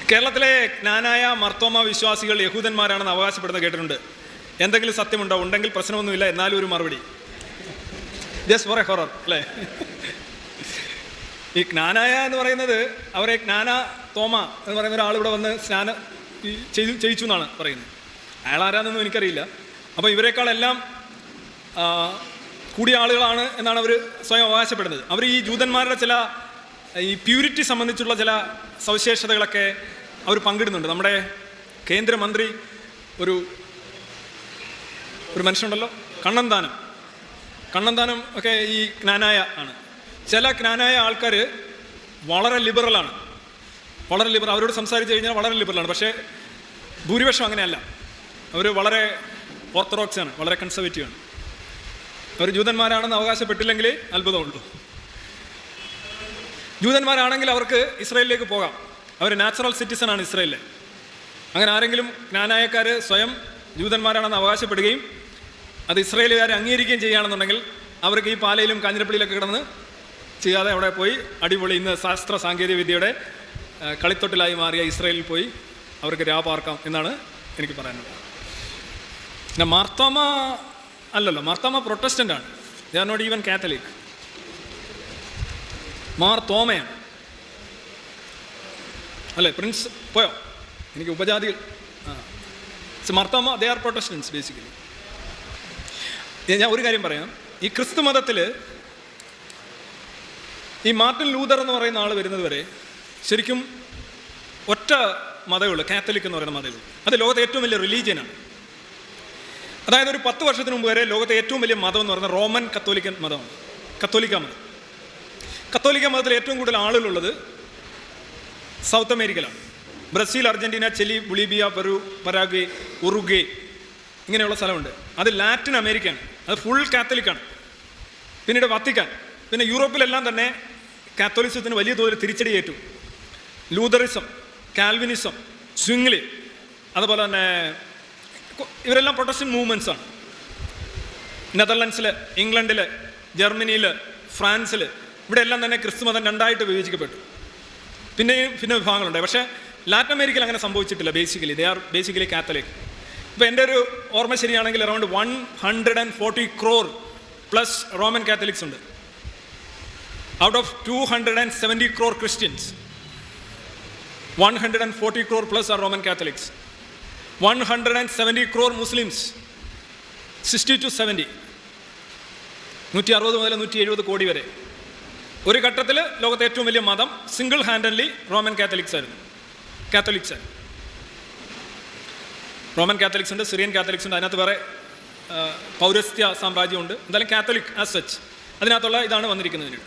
കേരളത്തിലെ ജ്ഞാനായ മർത്തോമ വിശ്വാസികൾ യഹൂദന്മാരാണെന്ന് അവകാശപ്പെടുന്നത് കേട്ടിട്ടുണ്ട്. എന്തെങ്കിലും സത്യമുണ്ടോ? ഉണ്ടെങ്കിൽ പ്രശ്നമൊന്നുമില്ല, എന്നാലും ഒരു മറുപടി. ജസ്റ്റ് ഫോർ എ ഹൊറർ അല്ലേ? ഈ ജ്ഞാനായ എന്ന് പറയുന്നത്, അവരെ ജ്ഞാന തോമ എന്ന് പറയുന്ന ഒരാൾ ഇവിടെ വന്ന് സ്നാനം ചെയ്യിച്ചു എന്നാണ് പറയുന്നത്. അയാൾ ആരാന്നൊന്നും എനിക്കറിയില്ല. അപ്പോൾ ഇവരെക്കാളെല്ലാം കൂടിയ ആളുകളാണ് എന്നാണ് അവർ സ്വയം അവകാശപ്പെടുന്നത്. അവർ ഈ ജൂതന്മാരുടെ ചില ഈ പ്യൂരിറ്റി സംബന്ധിച്ചുള്ള ചില സവിശേഷതകളൊക്കെ അവർ പങ്കിടുന്നുണ്ട്. നമ്മുടെ കേന്ദ്രമന്ത്രി ഒരു മനുഷ്യനുണ്ടല്ലോ, കണ്ണന്താനം ഒക്കെ ഈ ജ്ഞാനായ ആണ്. ചില ജ്ഞാനായ ആൾക്കാർ വളരെ ലിബറലാണ്, അവരോട് സംസാരിച്ച് കഴിഞ്ഞാൽ വളരെ ലിബറലാണ്. പക്ഷേ ഭൂരിപക്ഷം അങ്ങനെയല്ല. അവർ വളരെ ഓർത്തഡോക്സാണ്, വളരെ കൺസർവേറ്റീവാണ്. അവർ ജൂതന്മാരാണെന്ന് അവകാശപ്പെട്ടില്ലെങ്കിലേ അത്ഭുതമുള്ളൂ. ജൂതന്മാരാണെങ്കിൽ അവർക്ക് ഇസ്രായേലിലേക്ക് പോകാം. അവർ നാച്ചുറൽ സിറ്റിസൺ ആണ് ഇസ്രായേലിലെ. അങ്ങനെ ആരെങ്കിലും ജ്ഞാനായക്കാർ സ്വയം ജൂതന്മാരാണെന്ന് അവകാശപ്പെടുകയും അത് ഇസ്രായേലുകാരെ അംഗീകരിക്കുകയും ചെയ്യുകയാണെന്നുണ്ടെങ്കിൽ അവർക്ക് ഈ പാലയിലും കാഞ്ഞിരപ്പള്ളിയിലൊക്കെ കിടന്ന് ചെയ്യാതെ അവിടെ പോയി അടിപൊളി ഇന്ന് ശാസ്ത്ര സാങ്കേതിക വിദ്യയുടെ കളിത്തൊട്ടിലായി മാറിയ ഇസ്രായേലിൽ പോയി അവർക്ക് രാപാർക്കാം എന്നാണ് എനിക്ക് പറയാനുള്ളത്. പിന്നെ മാർത്തോമ അല്ലല്ലോ, മാർത്തോമ പ്രൊട്ടസ്റ്റൻ്റ് ആണ്. They are not even Catholic. മാർത്തോമയാണ് അല്ലേ? പ്രിൻസ് പോയോ? എനിക്ക് ഉപജാതികൾ Marthoma, they are Protestants basically. ഞാൻ ഒരു കാര്യം പറയാം. ഈ ക്രിസ്തു മതത്തിൽ ഈ മാർട്ടിൻ ലൂതർ എന്ന് പറയുന്ന ആൾ വരുന്നത് വരെ ശരിക്കും ഒറ്റ മതമേ ഉള്ളൂ, കാത്തലിക് എന്ന് പറയുന്ന മതമേ ഉള്ളൂ. അത് ലോകത്തെ ഏറ്റവും വലിയ റിലീജിയനാണ്. അതായത് ഒരു 10 വർഷത്തിന് മുമ്പ് വരെ ലോകത്തെ ഏറ്റവും വലിയ മതം എന്ന് പറയുന്നത് റോമൻ കത്തോലിക്ക മതമാണ്, കത്തോലിക്ക മതം. കത്തോലിക്ക മതത്തിൽ ഏറ്റവും കൂടുതൽ ആളുകളുള്ളത് സൗത്ത് അമേരിക്കയിലാണ്. Brazil, Argentina, Chile, Bolivia, Peru, Paraguay, Uruguay ഇങ്ങനെയുള്ള സ്ഥലമുണ്ട്. അത് ലാറ്റിൻ അമേരിക്കയാണ്. അത് ഫുൾ കാത്തലിക്കാണ്. പിന്നീട് വത്തിക്കാൻ, പിന്നെ യൂറോപ്പിലെല്ലാം തന്നെ കാത്തോലിസത്തിന് വലിയ തോതിൽ തിരിച്ചടിയേറ്റു. ലൂതറിസം, കാൽവിനിസം, സ്വിംഗ്ലി, അതുപോലെ തന്നെ ഇവരെല്ലാം പ്രൊട്ടസ്റ്റന്റ് മൂവ്മെൻറ്റ്സ് ആണ്. നെതർലൻഡ്സിൽ, ഇംഗ്ലണ്ടിൽ, ജർമ്മനിയിൽ, ഫ്രാൻസിൽ ഇവിടെ എല്ലാം തന്നെ ക്രിസ്തുമതം 2ആയിട്ട് വിഭജിക്കപ്പെട്ടു. പിന്നെ വിഭാഗങ്ങളുണ്ട്. പക്ഷേ ലാറ്റിൻ അമേരിക്കയിൽ അങ്ങനെ സംഭവിച്ചിട്ടില്ല. Basically they are basically Catholic. ഇപ്പോൾ എൻ്റെ ഒരു ഓർമ്മ ശരിയാണെങ്കിൽ around 140 crore plus Roman Catholics ഉണ്ട്. Out of 270 crore Christians, 140 crore plus are Roman Catholics. 170 crore Muslims, 60 to 70, 160 മുതൽ 170 കോടി വരെ. ഒരു ഘട്ടത്തിൽ ലോകത്തെ ഏറ്റവും വലിയ മതം സിംഗിൾ ഹാൻഡൻലി റോമൻ കാത്തലിക്സ് ആയിരുന്നു. റോമൻ കാത്തലിക്സ് ഉണ്ട്, സിറിയൻ കാത്തലിക്സ് ഉണ്ട്, അതിനകത്ത് വേറെ പൗരസ്ത്യ സാമ്രാജ്യമുണ്ട്. എന്തായാലും കാത്തലിക് ആസ് സച്ച് അതിനകത്തുള്ള ഇതാണ് വന്നിരിക്കുന്നത്.